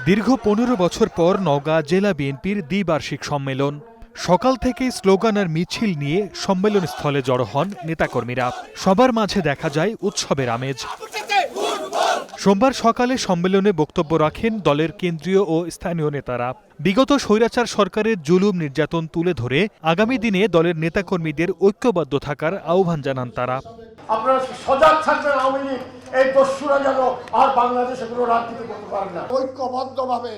দীর্ঘ ১৫ বছর পর নওগাঁ জেলা বিএনপির দ্বিবার্ষিক সম্মেলন। সকাল থেকেই স্লোগান আর মিছিল নিয়ে সম্মেলনস্থলে জড়ো হন নেতাকর্মীরা। সবার মাঝে দেখা যায় উৎসবের আমেজ। সোমবার সকালে সম্মেলনে বক্তব্য রাখেন দলের কেন্দ্রীয় ও স্থানীয় নেতারা। বিগত স্বৈরাচার সরকারের জুলুম নির্যাতন তুলে ধরে আগামী দিনে দলের নেতাকর্মীদের ঐক্যবদ্ধ থাকার আহ্বান জানান তারা। আপনারা সজাগ থাকবেন, আওয়ামী লীগ এই দস্যুরা যেন আর বাংলাদেশে কোনো রাজনীতি করতে পারে না। ঐক্যবদ্ধভাবে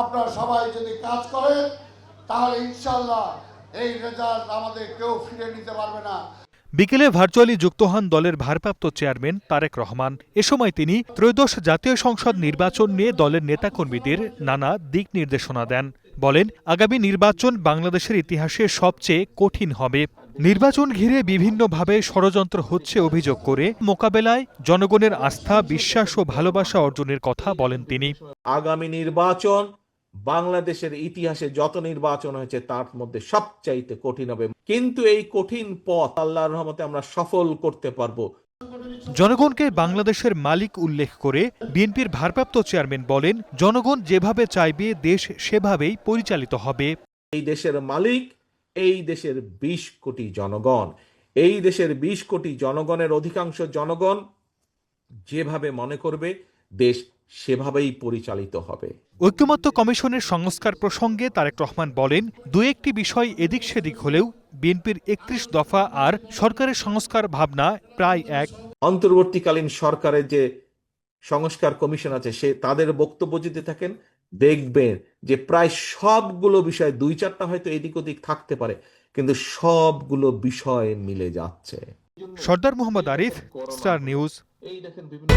আপনারা সবাই যদি কাজ করেন তাহলে ইনশাআল্লাহ এই রেজাল্ট আমাদের কেউ ফিরে নিতে পারবে না। বিকেলে ভার্চুয়ালি যুক্ত হন দলের ভারপ্রাপ্ত চেয়ারম্যান তারেক রহমান। এ সময় তিনি ত্রয়োদশ জাতীয় সংসদ নির্বাচন নিয়ে দলের নেতাকর্মীদের নানা দিক নির্দেশনা দেন। বলেন, আগামী নির্বাচন বাংলাদেশের ইতিহাসে সবচেয়ে কঠিন হবে। নির্বাচন ঘিরে বিভিন্নভাবে ষড়যন্ত্র হচ্ছে অভিযোগ করে মোকাবেলায় জনগণের আস্থা, বিশ্বাস ও ভালোবাসা অর্জনের কথা বলেন তিনি। আগামী নির্বাচন বাংলাদেশের ইতিহাসে যত নির্বাচন হয়েছে তার মধ্যে সবচাইতে কঠিন হবে, কিন্তু এই কঠিন পথ আল্লাহর রহমতে আমরা সফল করতে পারবো। জনগণকে বাংলাদেশের মালিক উল্লেখ করে বিএনপির ভারপ্রাপ্ত চেয়ারম্যান বলেন, জনগণ যেভাবে চাইবে দেশ সেভাবেই পরিচালিত হবে। এই দেশের মালিক এই দেশের ২০ কোটি জনগণ। এই দেশের ২০ কোটি জনগণের অধিকাংশ জনগণ যেভাবে মনে করবে দেশ সেভাবেই পরিচালিত হবে। ঐক্যমত্য কমিশনের সংস্কার প্রসঙ্গে তারেক রহমান বলেন, দু একটি বিষয় এদিক সেদিক হলেও বিএনপির ৩১ দফা আর সরকারের সংস্কার ভাবনা প্রায় এক। অন্তর্বর্তীকালীন সরকারের যে সংস্কার কমিশন আছে সে তাদের বক্তব্য যদি থাকেন দেখবেন যে প্রায় সবগুলো বিষয় ২-৪টা হয়তো এদিক ওদিক থাকতে পারে, কিন্তু সবগুলো বিষয় মিলে যাচ্ছে। সর্দার মোহাম্মদ আরিফ, স্টার নিউজ। এই দেখেন বিভিন্ন